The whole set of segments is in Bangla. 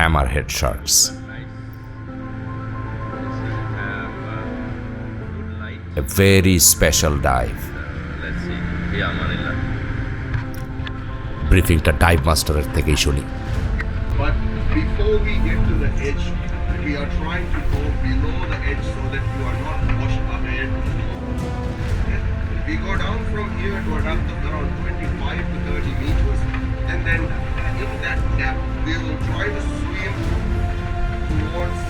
hammerhead sharks. A very special dive. Let's see. Yeah, Manila. ব্রিফিংটা ডাইভ মাস্টারের থেকেই শুনি। But before we get to the edge, we are trying to go below the edge so that you are not washed ahead. Okay? We go down from here to a depth of around 25 to 30 meters, and then in that gap, we will try to swim towards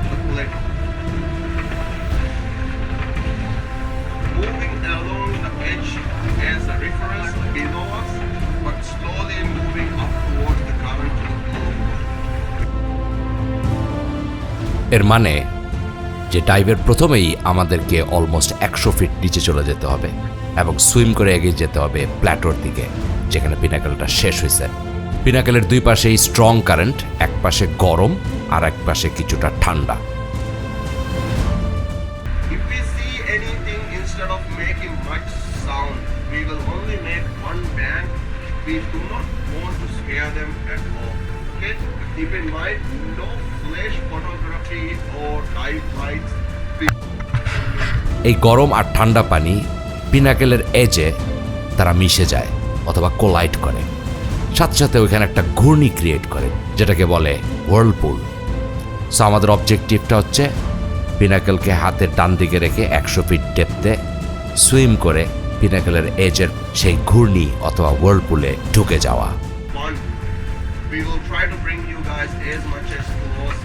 the plateau. Moving along the edge as a reference below us, but slowly moving up towards the current to the below. এর মানে যে ডাইভের প্রথমেই আমাদেরকে অলমোস্ট 100 ফিট নিচে চলে যেতে হবে এবং সুইম করে এগিয়ে যেতে হবে প্ল্যাটোর দিকে, যেখানে পিনাকেলটা শেষ হয়েছে। পিনাকেলের দুই পাশেই স্ট্রং কারেন্ট, এক পাশে গরম আর এক পাশে কিছুটা ঠান্ডা। If we see anything, instead of making much sound, we will only make one bang. We do not want to scare them at all. Okay? Keep in mind, no flash photography or dive lights. এই গরম আর ঠান্ডা পানি পিনাকেলের এজে তারা মিশে যায় অথবা কোলাইড করে, সাথে সাথে ওইখানে একটা ঘূর্ণি ক্রিয়েট করে, যেটাকে বলে whirlpool. সো আমাদের অবজেক্টিভটা হচ্ছে পিনাকেলকে হাতের ডান দিকে রেখে 100 ফিট ডেপথে সুইম করে পিনাকেলের এজের সেই ঘূর্ণি অথবা whirlpool-এ ঢুকে যাওয়া। One, we will try to bring you guys as much as close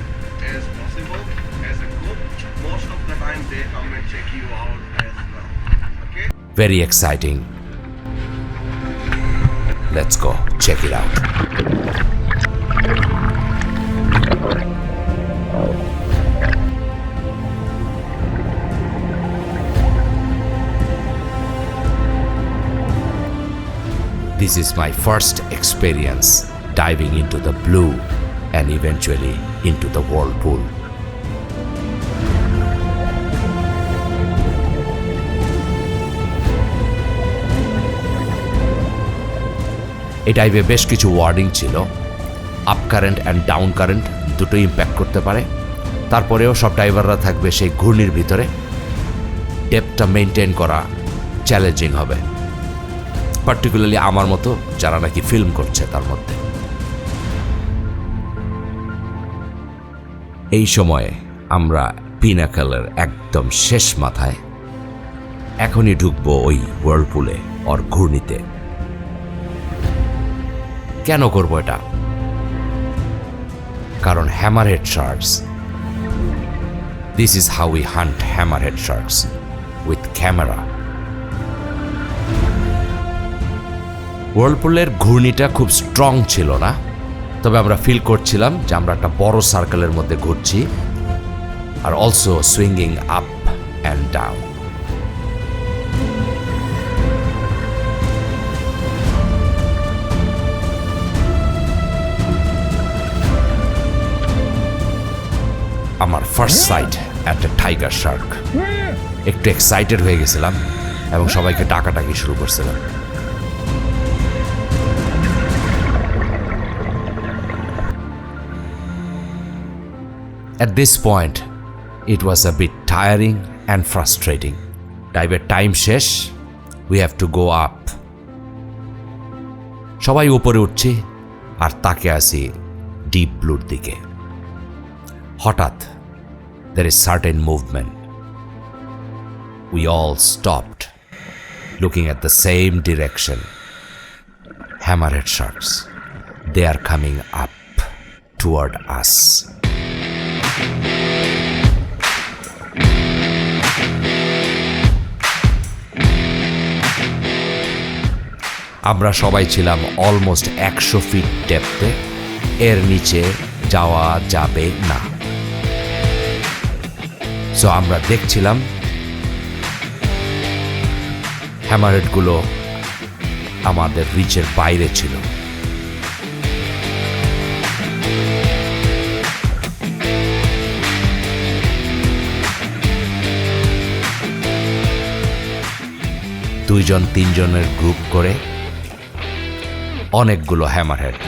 as possible as a group. Most of the time they come and check you out as well. Okay? Very exciting. Let's go check it out. This is my first experience diving into the blue and eventually into the whirlpool. এই ডাইভে বেশ কিছু ওয়ার্নিং ছিল। Up current and down current দুটোই ইম্প্যাক্ট করতে পারে। তারপরেও সব ডাইভাররা থাকবে সেই ঘূর্ণির ভিতরে। ডেপথটা মেনটেন করা চ্যালেঞ্জিং হবে, পার্টিকুলারলি আমার মতো যারা নাকি ফিল্ম করছে তার মধ্যে। এই সময়ে আমরা পিনাকেলের একদম শেষ মাথায়, এখনই ঢুকবো ওই whirlpool-এ ওর ঘূর্ণিতে। কেন করবো এটা? কারণ hammerhead sharks. This is how we hunt hammerhead sharks, with camera. whirlpool-এর ঘূর্ণিটা খুব স্ট্রং ছিল না, তবে আমরা ফিল করছিলাম যে আমরা একটা বড় সার্কেলের মধ্যে ঘুরছি, আর also swinging up and down. আমার first sight at a tiger shark. একটু এক্সাইটেড হয়ে গেছিলাম এবং সবাইকে ডাকাডাকি শুরু করছিলাম। At this point, it was a bit tiring and frustrating. Dive time শেষ, we have to go up. সবাই উপরে উঠছি আর তাকে আসি ডিপ ব্লুর দিকে। হঠাৎ there is certain movement. We all stopped, looking at the same direction. Hammerhead sharks. They are coming up toward us. আমরা সবাই ছিলাম অলমোস্ট 100 ফিট ডেপথে, এর নিচে যাওয়া যাবে না। সো আমরা দেখছিলাম হ্যামারহেডগুলো আমাদের রিচের বাইরে ছিল। দুইজন তিনজনের গ্রুপ করে অনেকগুলো হ্যামারহেড।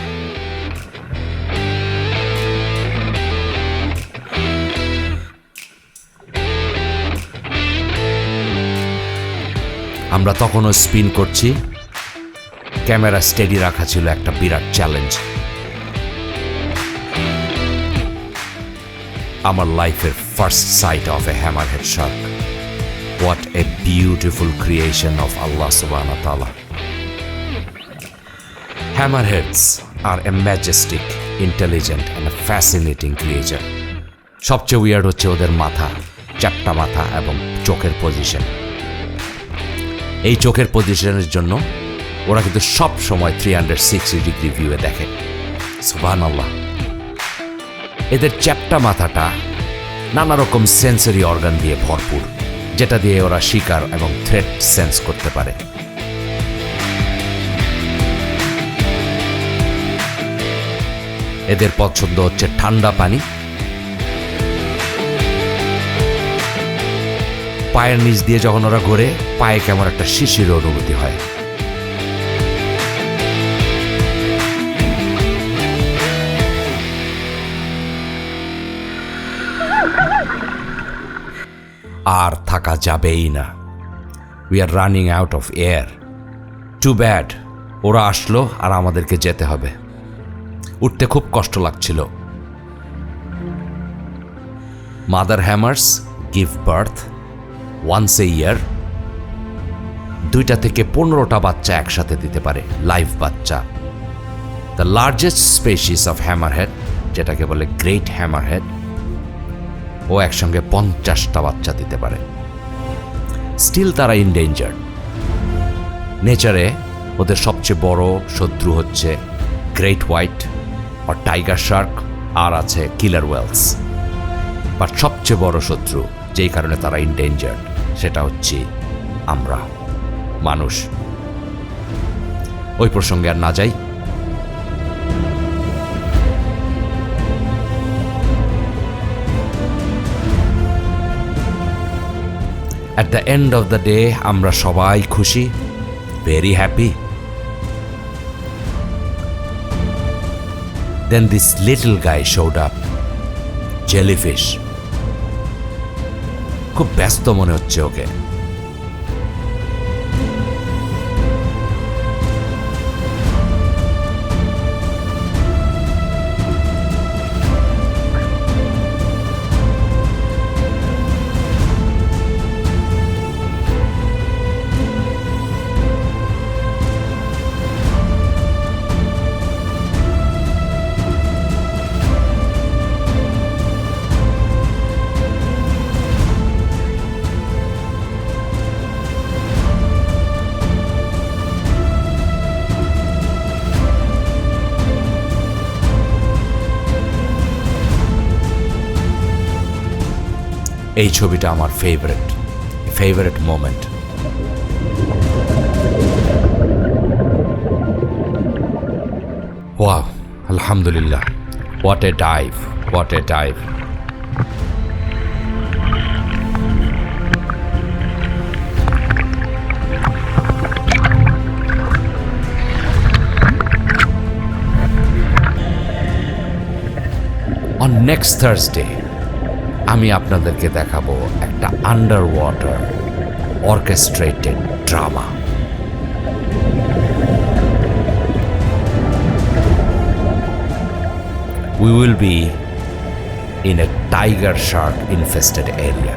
আমরা তখনও স্পিন করছি। ক্যামেরা স্টেডি রাখা ছিল একটা বিরাট চ্যালেঞ্জ। আমার লাইফের first sight of a hammerhead shark. What a beautiful creation of Allah সুবহানাহু ওয়া তাআলা। Hammerheads are a majestic, intelligent and a fascinating creature. সবচেয়ে উইয়ার্ড হচ্ছে ওদের মাথা, চ্যাপ্টা মাথা এবং চোখের পজিশন। এই চোখের পজিশনের জন্য ওরা কিন্তু সব সময় 360 ডিগ্রি ভিউয়ে দেখে। সুবহানাল্লাহ। এদের চ্যাপ্টা মাথাটা নানা রকম সেন্সরি অর্গান দিয়ে ভরপুর, যেটা দিয়ে ওরা শিকার এবং থ্রেট সেন্স করতে পারে। এদের পছন্দ হচ্ছে ঠান্ডা পানি। পায়ের নিচ দিয়ে যখন ওরা ঘোরে, পায়ে কেমন একটা শিশির অনুভূতি হয়। আর থাকা যাবেই না। We are running out of air. Too bad, ওরা আসলো আর আমাদেরকে যেতে হবে। উঠতে খুব কষ্ট লাগছিল। Mother hammers give birth once a year. 2টা থেকে 15টা বাচ্চা একসাথে দিতে পারে, লাইভ বাচ্চা। The largest species of hammerhead, যেটাকে বলে গ্রেট হ্যামারহেড, ও একসঙ্গে 50টা বাচ্চা দিতে পারে। স্টিল তারা ইনডেঞ্জার্ড। নেচারে ওদের সবচেয়ে বড় শত্রু হচ্ছে গ্রেট হোয়াইট আর টাইগার শার্ক, আর আছে কিলার ওয়েলস। বাট সবচেয়ে বড় শত্রু, যেই কারণে তারা ইনডেঞ্জার্ড, সেটা হচ্ছে আমরা মানুষ। ওই প্রসঙ্গে আর না যাই। At the end of the day, আমরা সবাই খুশি, very happy. Then this little guy showed up, jellyfish. খুব ব্যস্ত মনে হচ্ছে ওকে। এই ছবিটা আমার ফেভারিট মোমেন্ট। ওয়াও, আলহামদুলিল্লাহ, what a dive. On next Thursday আমি আপনাদেরকে দেখাবো একটা under water orchestrated drama. We will be in a tiger shark infested area.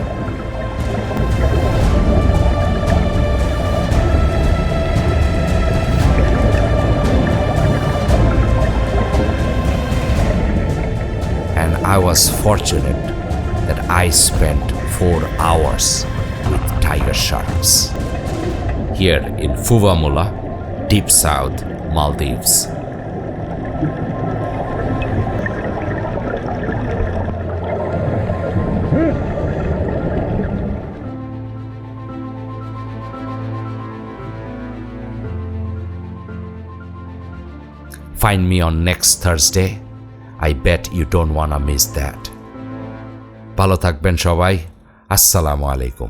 And I was fortunate that I spent 4 hours with tiger sharks here in Fuvahmulah, deep south Maldives. Find me on next Thursday. I bet you don't wanna miss that. ভালো থাকবেন সবাই। আসসালামু আলাইকুম।